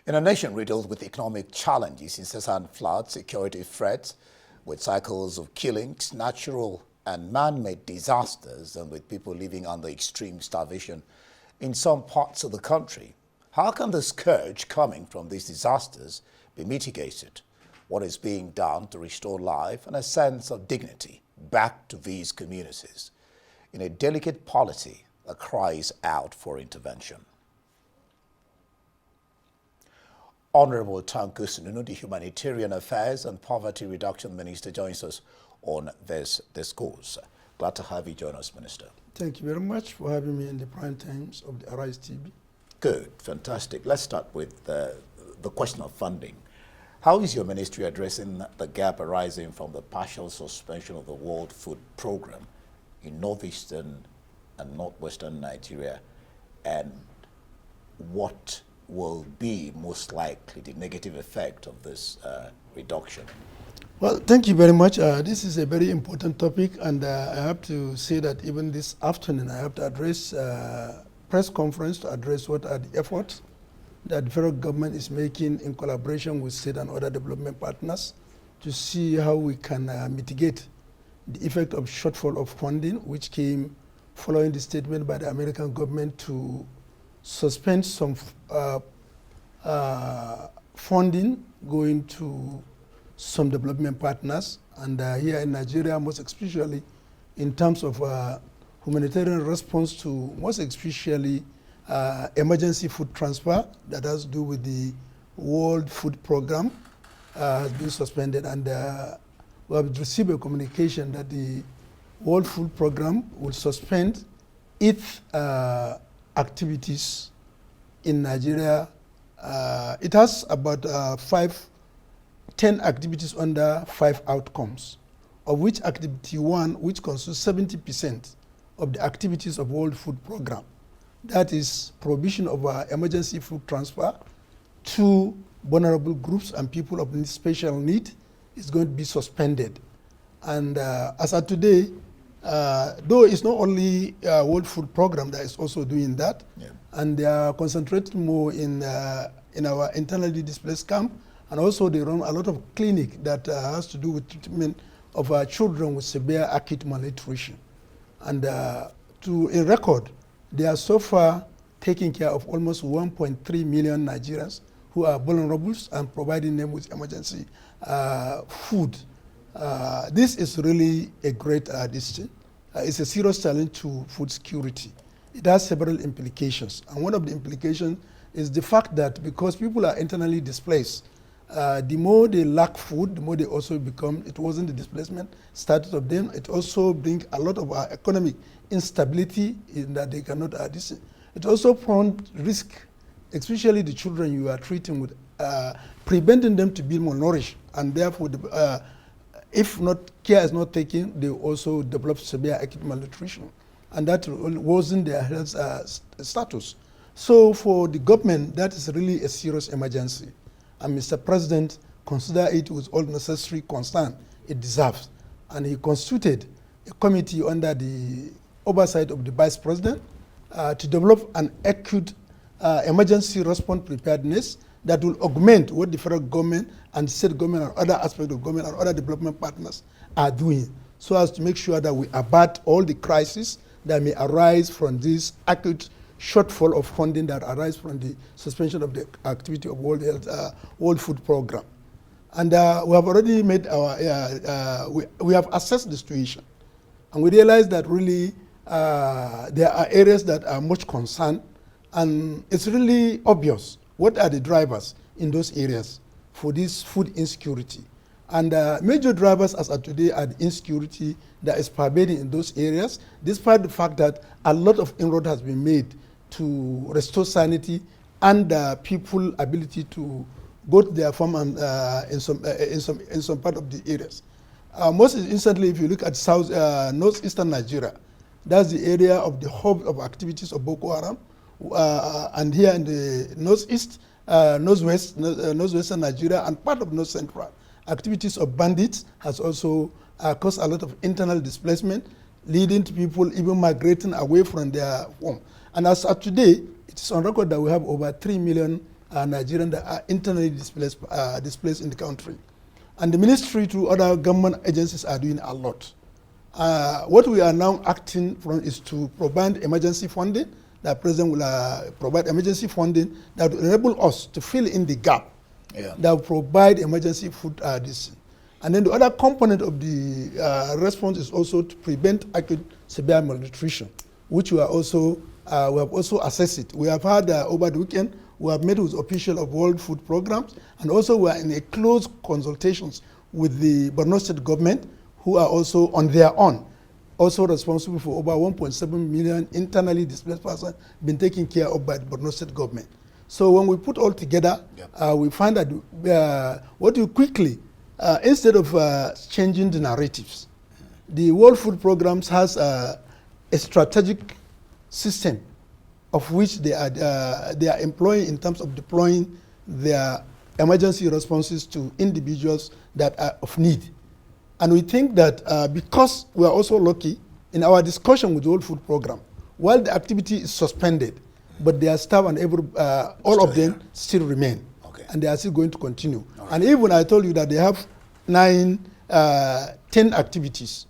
In a nation riddled with economic challenges, incessant floods, security threats, with cycles of killings, natural and man-made disasters, and with people living under extreme starvation in some parts of the country, how can the scourge coming from these disasters be mitigated? What is being done to restore life and a sense of dignity back to these communities? In a delicate polity that cries out for intervention. Honorable Tanko, Sununu, the Humanitarian Affairs and Poverty Reduction Minister, joins us on this discourse. Glad to have you join us, Minister. Thank you very much for having me in the prime times of the Arise TV. Good, fantastic. Let's start with the question of funding. How is your ministry addressing the gap arising from the partial suspension of the World Food Program in northeastern and northwestern Nigeria, and what will be most likely the negative effect of this reduction? Well, thank you very much. This is a very important topic, and I have to say that even this afternoon I have to address press conference to address what are the efforts that the federal government is making in collaboration with state and other development partners to see how we can mitigate the effect of shortfall of funding, which came following the statement by the American government to suspend some funding going to some development partners. And here in Nigeria, most especially in terms of humanitarian response to most especially emergency food transfer that has to do with the World Food Program has been suspended. And we have received a communication that the World Food Program will suspend its activities in Nigeria. It has about 10 activities under 5 outcomes, of which activity 1, which constitutes 70% of the activities of World Food Program. That is provision of emergency food transfer to vulnerable groups and people of special need is going to be suspended. And as of today, though it's not only World Food Program that is also doing that, and they are concentrating more in our internally displaced camp, and also they run a lot of clinic that has to do with treatment of children with severe acute malnutrition. And in record, they are so far taking care of almost 1.3 million Nigerians who are vulnerable and providing them with emergency food. This is really a great decision. It's a serious challenge to food security. It has several implications. And one of the implications is the fact that because people are internally displaced, the more they lack food, the more they also become, it wasn't the displacement status of them, it also brings a lot of economic instability in that they cannot, it also prompt risk, especially the children you are treating with, preventing them to be malnourished, and therefore, if not care is not taken, they also develop severe acute malnutrition, and that worsen their health status. So for the government, that is really a serious emergency. And Mr. President considered it with all necessary concern it deserves. And he constituted a committee under the oversight of the Vice President to develop an acute emergency response preparedness that will augment what the federal government and state government and other aspects of government and other development partners are doing, so as to make sure that we abate all the crises that may arise from this acute shortfall of funding that arise from the suspension of the activity of World Food Program. And we have already made we have assessed the situation. And we realize that really there are areas that are much concerned, and it's really obvious what are the drivers in those areas for this food insecurity. And major drivers as of today are the insecurity that is pervading in those areas, despite the fact that a lot of inroad has been made to restore sanity and people's ability to go to their farm and in some part of the areas. Most instantly, if you look at northeastern Nigeria, that's the area of the hub of activities of Boko Haram, and here in the northeast, northwestern Nigeria, and part of north central, activities of bandits has also caused a lot of internal displacement, leading to people even migrating away from their home. And as of today, it is on record that we have over 3 million Nigerians that are internally displaced in the country. And the ministry through other government agencies are doing a lot. What we are now acting from is to provide emergency funding. The president will provide emergency funding that will enable us to fill in the gap. Yeah. That will provide emergency food And then the other component of the response is also to prevent acute severe malnutrition, which we have also assessed it. We have had over the weekend, we have met with officials of World Food Programs, and also we are in a close consultations with the Borno State government, who are also on their own, also responsible for over 1.7 million internally displaced persons being taken care of by the Borno State government. So when we put all together, we find that what we quickly, instead of changing the narratives, the World Food Programs has a strategic system of which they are employing in terms of deploying their emergency responses to individuals that are of need. And we think that because we are also lucky in our discussion with the World Food Program, while the activity is suspended, but their staff and all of them still remain. Okay. And they are still going to continue. Right. And even I told you that they have 10 activities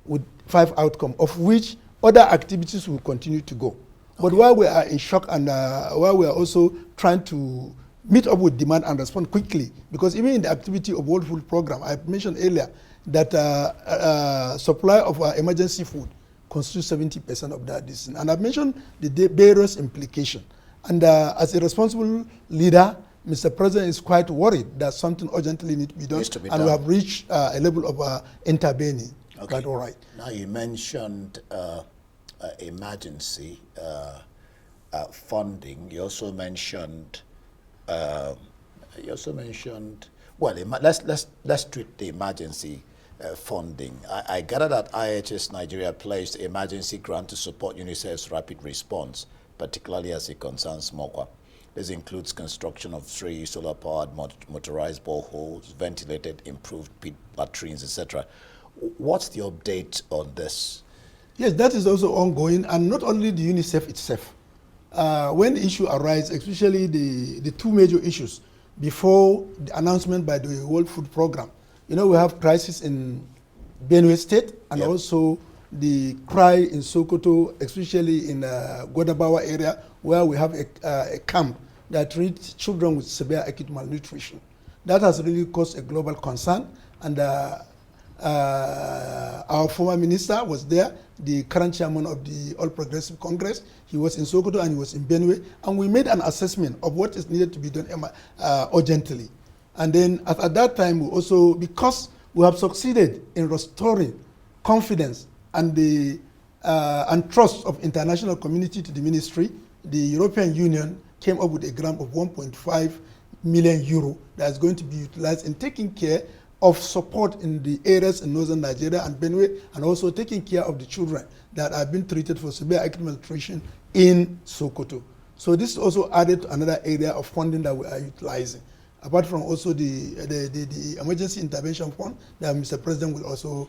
with 5 outcomes, of which other activities will continue to go. Okay. But while we are in shock and while we are also trying to meet up with demand and respond quickly, because even in the activity of World Food Program, I mentioned earlier that supply of emergency food constitutes 70% of that. And I've mentioned the various implications. And as a responsible leader, Mr. President is quite worried that something urgently needs to be done. We have reached a level of intervening. Okay. Quite all right. Now you mentioned emergency funding. You also mentioned. Well, let's treat the emergency funding. I gather that IHS Nigeria placed emergency grant to support UNICEF's rapid response, particularly as it concerns Mokwa. This includes construction of 3 solar-powered motorized boreholes, ventilated, improved pit latrines, etc. What's the update on this? Yes, that is also ongoing, and not only the UNICEF itself. When the issue arises, especially the 2 major issues, before the announcement by the World Food Program, we have crisis in Benue State and also the cry in Sokoto, especially in Godabawa area, where we have a camp that treats children with severe acute malnutrition. That has really caused a global concern, and our former minister was there, the current chairman of the All Progressive Congress. He was in Sokoto and he was in Benue, and we made an assessment of what is needed to be done urgently. And then at that time, we also, because we have succeeded in restoring confidence and the trust of international community to the ministry, the European Union came up with a grant of 1.5 million euro that is going to be utilized in taking care of support in the areas in northern Nigeria and Benue, and also taking care of the children that have been treated for severe acute malnutrition in Sokoto. So this is also added to another area of funding that we are utilizing, apart from also the emergency intervention fund that Mr. President will also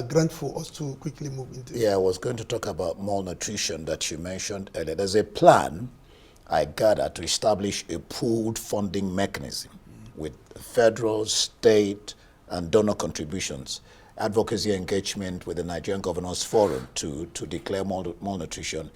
grant for us to quickly move into. Yeah, I was going to talk about malnutrition that you mentioned earlier. There's a plan, I gather, to establish a pooled funding mechanism with federal, state, and donor contributions, advocacy engagement with the Nigerian Governors Forum to declare malnutrition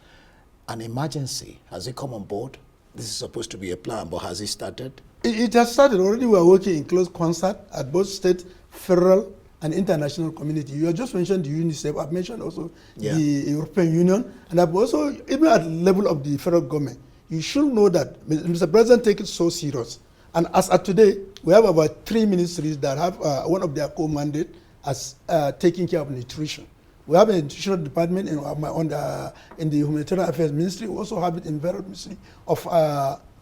an emergency. Has it come on board? This is supposed to be a plan, but has it started? It has started already. We are working in close concert at both state, federal, and international community. You have just mentioned the UNICEF. I've mentioned also the European Union, and I've also, even at the level of the federal government, you should know that Mr. President takes it so serious. And as of today, we have about 3 ministries that have one of their core mandate as taking care of nutrition. We have a nutritional department in the Humanitarian Affairs Ministry. We also have it in Federal Ministry of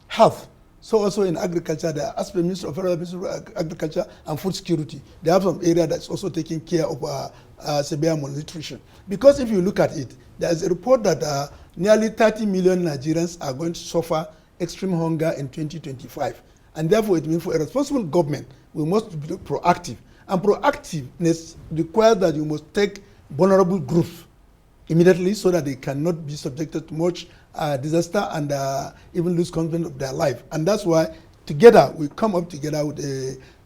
Health. So also in agriculture, the Aspect Ministry of Federal Ministry of Agriculture and Food Security, they have some area that's also taking care of severe malnutrition. Because if you look at it, there is a report that nearly 30 million Nigerians are going to suffer extreme hunger in 2025. And therefore, it means for a responsible government, we must be proactive. And proactiveness requires that you must take vulnerable groups immediately so that they cannot be subjected to much disaster and even lose confidence of their life. And that's why together we come up together with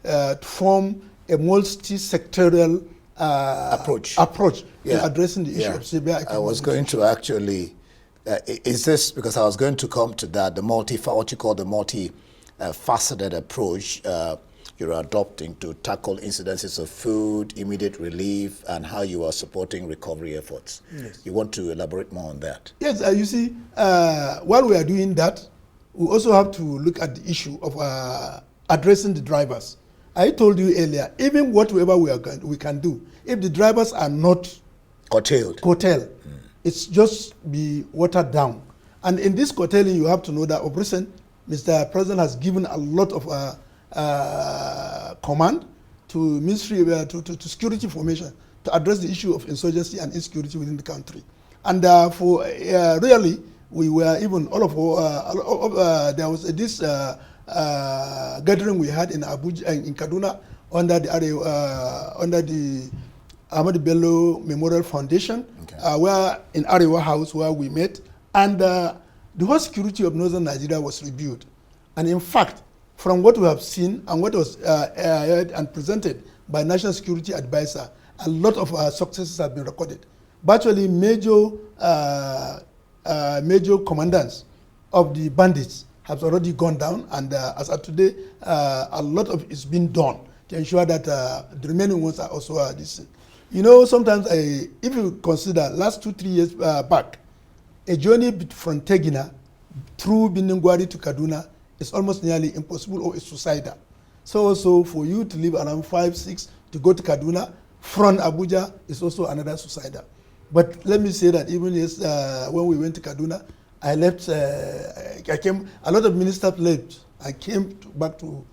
to form a multi-sectorial approach in addressing the issue of severe acute I was going to actually, is this, because I was going to come to that, what you call the multi-faceted approach you're adopting to tackle incidences of food, immediate relief, and how you are supporting recovery efforts. Yes. You want to elaborate more on that? Yes, you see, while we are doing that, we also have to look at the issue of addressing the drivers. I told you earlier, even whatever we can do, if the drivers are not curtailed, it's just be watered down. And in this curtailing, you have to know that of recent, Mr. President has given a lot of command to ministry to security formation to address the issue of insurgency and insecurity within the country. And for really, we were even all of there was this gathering we had in Abuja, in Kaduna, under the Ahmadu Bello Memorial Foundation, where in Arewa House where we met, and the whole security of northern Nigeria was reviewed. And in fact, from what we have seen and what was heard and presented by National Security Advisor, a lot of successes have been recorded. Virtually major commandants of the bandits have already gone down, and as of today, a lot of it's been done to ensure that the remaining ones are also this. You know, sometimes if you consider last 2-3 years back, a journey from Tegina through Biningwari to Kaduna is almost nearly impossible or is suicidal. So for you to live around 5-6 to go to Kaduna from Abuja is also another suicidal. But let me say that even when we went to Kaduna, I left, I came, a lot of ministers left. I came back to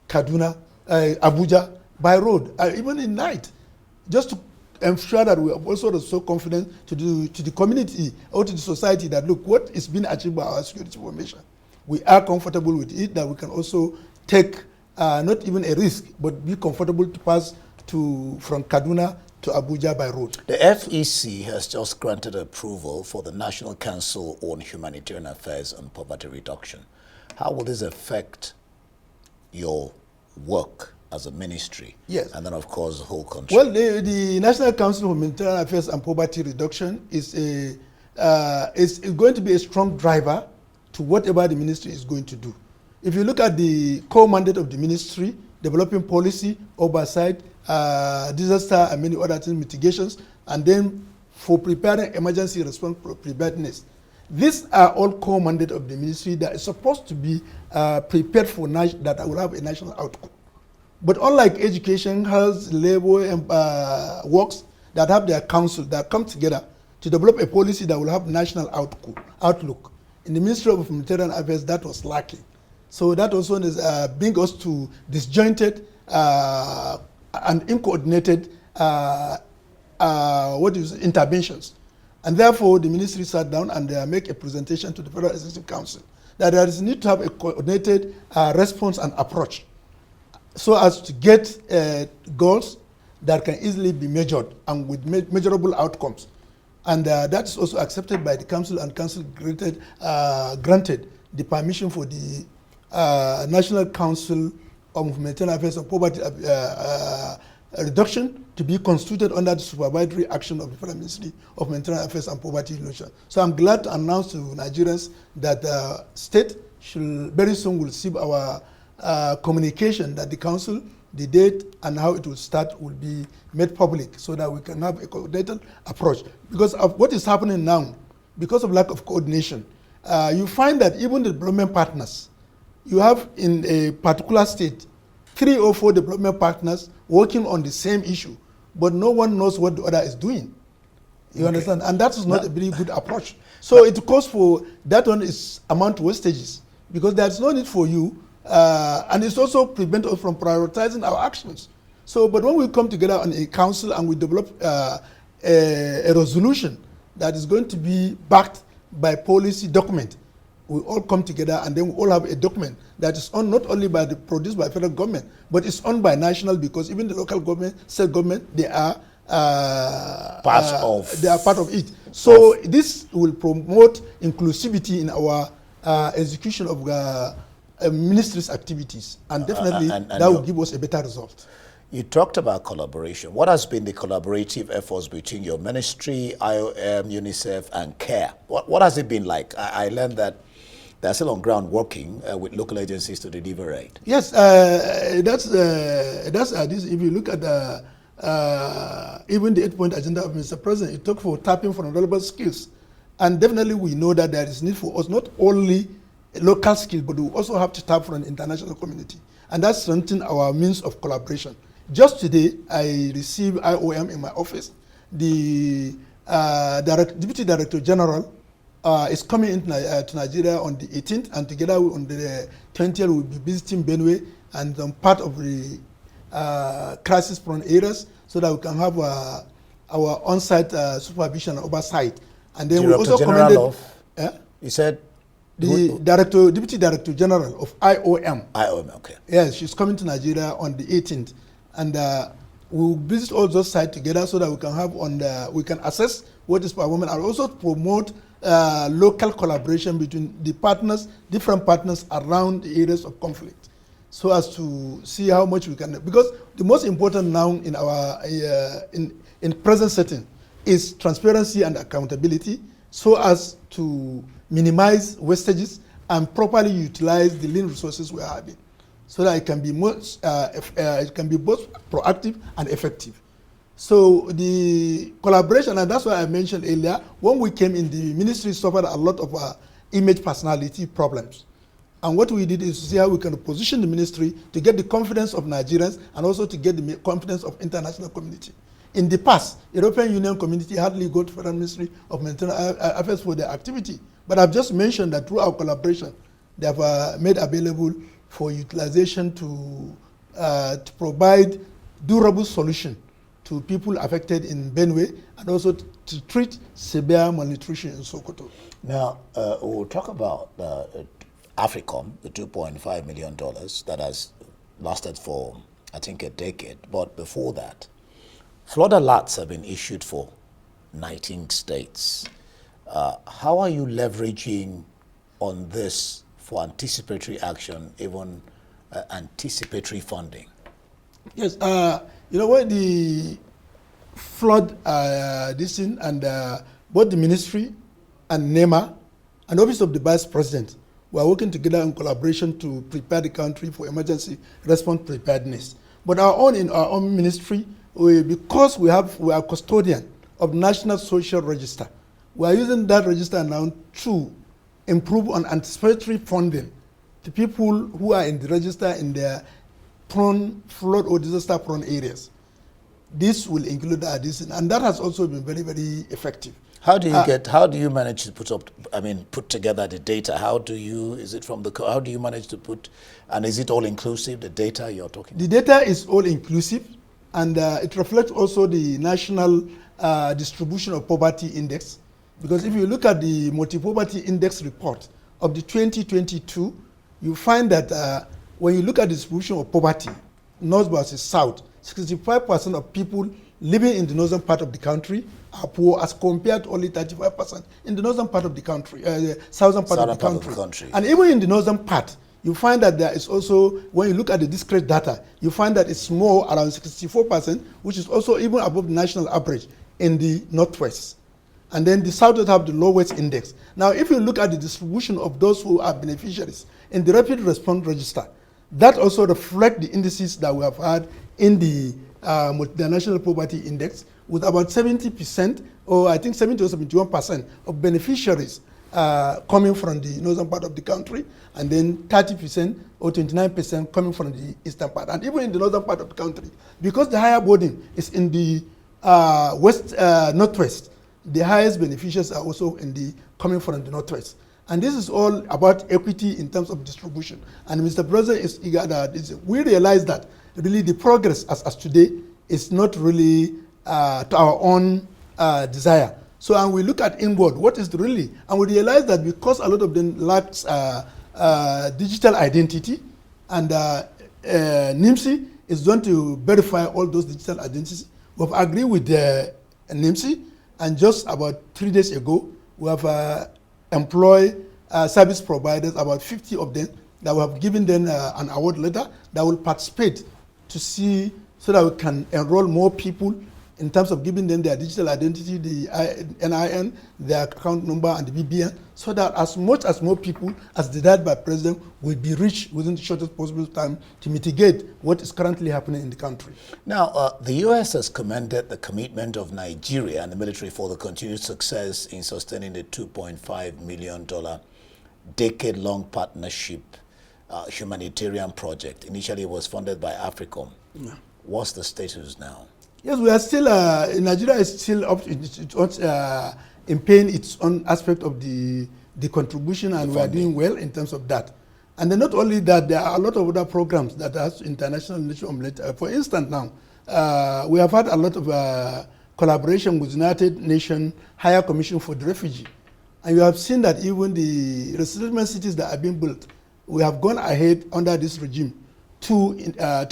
Kaduna, Abuja by road, even in night, just to ensure that we are also so confident to the community or to the society that look, what is being achieved by our security formation. We are comfortable with it, that we can also take not even a risk, but be comfortable to pass from Kaduna to Abuja by road. The FEC has just granted approval for the National Council on Humanitarian Affairs and Poverty Reduction. How will this affect your work as a ministry? Yes. And then, of course, the whole country? Well, the National Council on Humanitarian Affairs and Poverty Reduction is going to be a strong driver to whatever the ministry is going to do. If you look at the core mandate of the ministry, developing policy, oversight, disaster and many other things, mitigations, and then for preparing emergency response preparedness. These are all core mandate of the ministry that is supposed to be prepared for that will have a national outcome. But unlike education, health, labor, and works that have their council that come together to develop a policy that will have national outlook. In the Ministry of Humanitarian Affairs, that was lacking. So that also brings us to disjointed and uncoordinated interventions. And therefore, the ministry sat down and make a presentation to the Federal Executive Council that there is need to have a coordinated response and approach, so as to get goals that can easily be measured and with measurable outcomes. And that is also accepted by the council, and council granted the permission for the National Council on Humanitarian Affairs and Poverty Reduction to be constituted under the supervisory action of the Federal Ministry of Humanitarian Affairs and Poverty Reduction. So I'm glad to announce to Nigerians that the state very soon will receive our communication that the council, the date and how it will start will be made public, so that we can have a coordinated approach. Because of what is happening now, because of lack of coordination, you find that even the development partners, you have in a particular state 3 or 4 development partners working on the same issue, but no one knows what the other is doing. You understand? And that is not a very good approach. So it calls for, that one is amount to wastages, because there's no need for you, and it's also prevent us from prioritizing our actions. So, but when we come together on a council and we develop a resolution that is going to be backed by policy document, we all come together and then we all have a document that is owned not only produced by federal government, but it's owned by national, because even the local government, state government, they are they are part of it. So this will promote inclusivity in our execution of ministries' activities, and definitely and that will give us a better result. You talked about collaboration. What has been the collaborative efforts between your ministry, IOM, UNICEF, and CARE? What has it been like? I learned that they're still on ground working with local agencies to deliver aid. Yes, that's this. If you look at even the 8-point agenda of Mr. President, it talked for tapping for relevant skills, and definitely we know that there is need for us not only local skill, but we also have to tap from the international community, and that's strengthening our means of collaboration. Just today, I received IOM in my office. The Deputy Director General is coming into to Nigeria on the 18th, and together on the 20th, we'll be visiting Benue and part of the crisis-prone areas, so that we can have our on-site supervision and oversight. And then we also commended. You said the Deputy Director General of IOM. IOM, okay. Yes, she's coming to Nigeria on the 18th, and we'll visit all those sites together so that we can have we can assess what is per woman, and also promote local collaboration between the partners, different partners around the areas of conflict, so as to see how much we can. Because the most important now in our in present setting is transparency and accountability, so as to minimize wastages and properly utilize the lean resources we are having, so that it can be both proactive and effective. So the collaboration, and that's why I mentioned earlier, when we came in, the ministry suffered a lot of image personality problems. And what we did is to see how we can position the ministry to get the confidence of Nigerians and also to get the confidence of international community. In the past, European Union community hardly go to Federal Ministry of Humanitarian Affairs for their activity. But I've just mentioned that through our collaboration, they have made available for utilization to provide durable solution to people affected in Benue, and also to treat severe malnutrition in Sokoto. Now, we'll talk about AFRICOM, the $2.5 million that has lasted for, I think, a decade. But before that, flood alerts have been issued for 19 states. How are you leveraging on this for anticipatory action, even anticipatory funding? Yes, you know what, the flood this thing, and both the ministry and NEMA and Office of the Vice President were working together in collaboration to prepare the country for emergency response preparedness. But in our own ministry, because we are custodian of National Social Register, we are using that register now to improve on anticipatory funding to people who are in the register in their prone flood or disaster prone areas. This will include this, and that has also been very, very effective. How do you manage to put together the data? How do you manage to put, and is it all inclusive, the data you're talking about? The data is all inclusive, and it reflects also the national distribution of poverty index. Because if you look at the multi-poverty index report of the 2022, you find that when you look at the distribution of poverty, north versus south, 65% of people living in the northern part of the country are poor, as compared to only 35% in the northern part of the country, southern part of the country. And even in the northern part, you find that there is also, when you look at the discrete data, you find that it's more around 64%, which is also even above the national average in the northwest. And then the south would have the lowest index. Now, if you look at the distribution of those who are beneficiaries in the rapid response register, that also reflects the indices that we have had in the national poverty index, with about 70%, or I think 70 or 71% of beneficiaries coming from the northern part of the country, and then 30% or 29% coming from the eastern part. And even in the northern part of the country, because the higher burden is in the northwest, the highest beneficiaries are also coming from the northwest. And this is all about equity in terms of distribution. And Mr. President is eager that we realize that really the progress as today is not really to our own desire. So, and we look at inward, what is really, and we realize that because a lot of them lacks digital identity, and NIMSI is going to verify all those digital identities, We've agreed with the NIMSI, and just about 3 days ago, we have employed service providers, about 50 of them, that we have given them an award letter that will participate to see so that we can enroll more people in terms of giving them their digital identity, the NIN, their account number, and the BBN, so that as much as more people as desired by President will be reached within the shortest possible time to mitigate what is currently happening in the country. Now, the U.S. has commended the commitment of Nigeria and the military for the continued success in sustaining the $2.5 million decade-long partnership humanitarian project. Initially, it was funded by AFRICOM. Yeah. What's the status now? Yes, we are still, Nigeria is still up in paying its own aspect of the contribution, and we are doing well in terms of that. And then not only that, there are a lot of other programs that has international nature. For instance, now, we have had a lot of collaboration with United Nations Higher Commission for the Refugee. And you have seen that even the resettlement cities that are being built, we have gone ahead under this regime to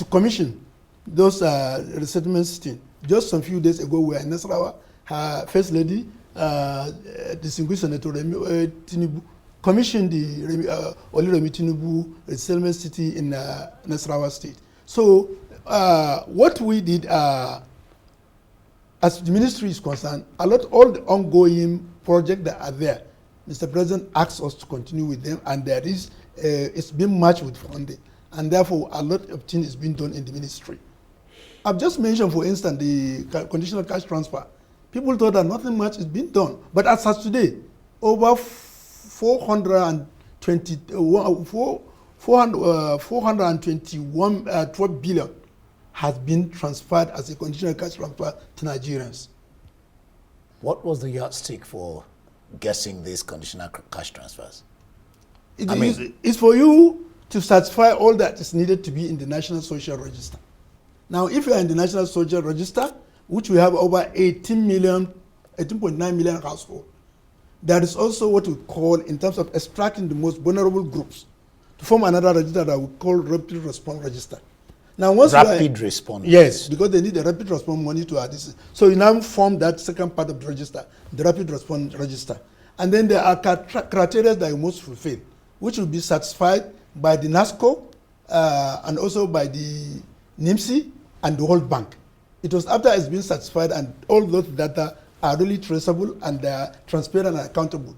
commission those resettlement cities. Just some few days ago, we were in Nasarawa. Her First Lady, distinguished Senator Tinubu, commissioned the Oluremi Tinubu resettlement city in Nasarawa State. So what we did, as the ministry is concerned, all the ongoing projects that are there, Mr. President asked us to continue with them, and there is, it's been matched with funding. And therefore, a lot of things is being done in the ministry. I've just mentioned, for instance, the conditional cash transfer. People thought that nothing much is being done. But as of today, over 421 billion has been transferred as a conditional cash transfer to Nigerians. What was the yardstick for guessing these conditional cash transfers? It's for you to satisfy all that is needed to be in the National Social Register. Now, if you are in the National Social Register, which we have over 18.9 million households, there is also what we call, in terms of extracting the most vulnerable groups, to form another register that we call Rapid Response Register. Now, once Rapid Response. Yes, because they need a Rapid Response money to add this. So you now form that second part of the register, the Rapid Response Register. And then there are criteria that you must fulfill, which will be satisfied by the NASCO and also by the NIMSI and the World Bank. It was after it's been satisfied and all those data are really traceable and they are transparent and accountable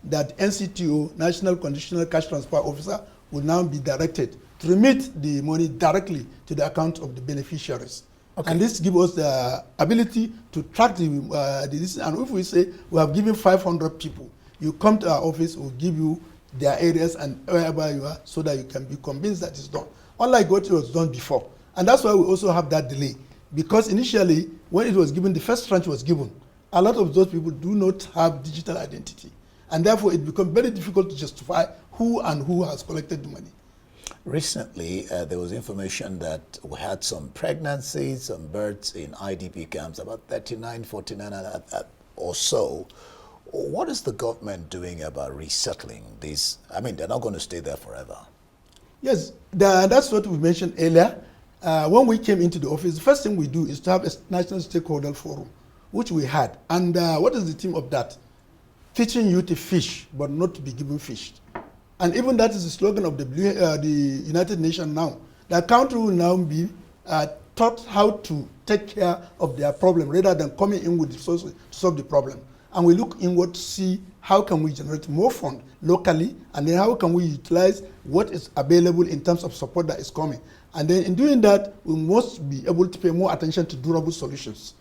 that NCTO, National Conditional Cash Transfer Officer, will now be directed to remit the money directly to the account of the beneficiaries. Okay. And this gives us the ability to track the and if we say we have given 500 people, you come to our office, we'll give you their areas and wherever you are so that you can be convinced that it's done. Unlike what was done before. And that's why we also have that delay. Because initially, when it was given, the first tranche was given, a lot of those people do not have digital identity. And therefore, it becomes very difficult to justify who has collected the money. Recently, there was information that we had some pregnancies, some births in IDP camps, about 39, 49 or so. What is the government doing about resettling these? I mean, they're not going to stay there forever. Yes, that's what we mentioned earlier. When we came into the office, the first thing we do is to have a national stakeholder forum, which we had. And what is the theme of that? Teaching you to fish, but not to be given fish. And even that is the slogan of the United Nations now. The country will now be taught how to take care of their problem rather than coming in with resources to solve the problem. And we look inward to see how can we generate more funds locally, and then how can we utilize what is available in terms of support that is coming. And then in doing that, we must be able to pay more attention to durable solutions.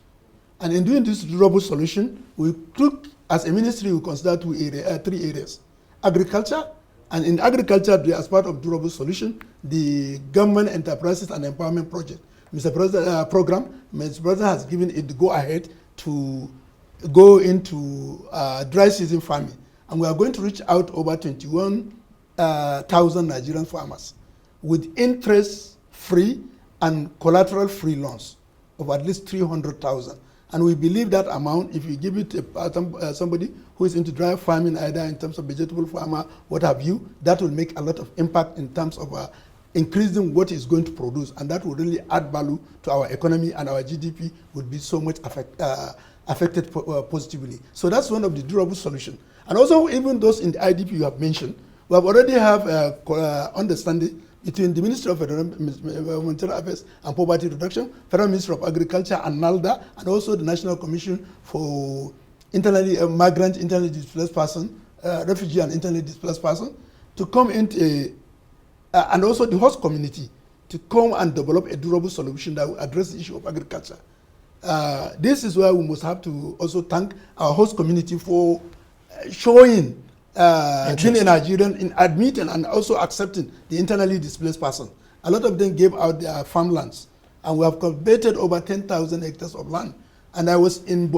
And in doing this durable solution, we took, as a ministry, we consider three areas. Agriculture, and in agriculture, as part of durable solution, the government enterprises and empowerment project. Mr. President Mr. President has given it the go-ahead to go into dry season farming. And we are going to reach out over 21,000 Nigerian farmers with interest-free and collateral-free loans of at least 300,000. And we believe that amount, if you give it to somebody who is into dry farming, either in terms of vegetable farmer, what have you, that will make a lot of impact in terms of increasing what it's going to produce, and that will really add value to our economy, and our GDP would be so much affected positively. So that's one of the durable solutions. And also, even those in the IDP you have mentioned, we have already have understanding between the Ministry of Humanitarian Affairs and Poverty Reduction, Federal Ministry of Agriculture and NALDA, and also the National Commission for Migrant, Internally Displaced Person, Refugee and Internally Displaced Person, to come into and also the host community to come and develop a durable solution that will address the issue of agriculture. This is where we must have to also thank our host community for showing being a Nigerian in admitting and also accepting the internally displaced person. A lot of them gave out their farmlands, and we have cultivated over 10,000 hectares of land. And I was in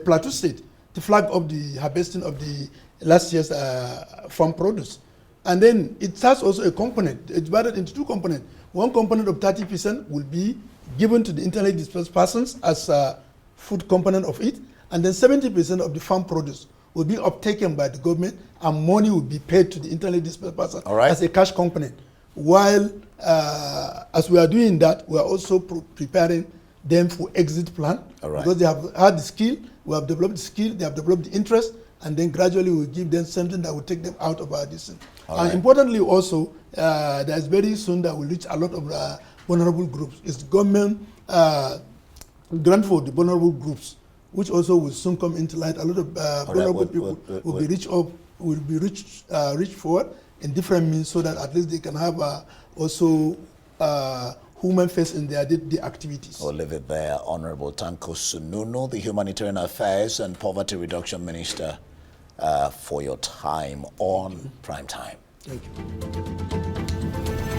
Plateau State to flag up the harvesting of the last year's farm produce. And then it has also a component. It's divided into two components. One component of 30% will be given to the internally displaced persons as a food component of it, and then 70% of the farm produce will be uptaken by the government, and money will be paid to the internally displaced person as a cash component. While as we are doing that, we are also preparing them for exit plan, because they have had the skill, we have developed the skill, they have developed the interest, and then gradually we'll give them something that will take them out of our distance. And importantly also, there's very soon that will reach a lot of vulnerable groups. It's the government grant for the vulnerable groups, which also will soon come into light. A lot of vulnerable people will be reached for in different means, so that at least they can have also human face in their day-to-day activities. We'll leave it there. Honorable Tanko Sununu, the Humanitarian Affairs and Poverty Reduction Minister, for your time on Prime Time. Thank you.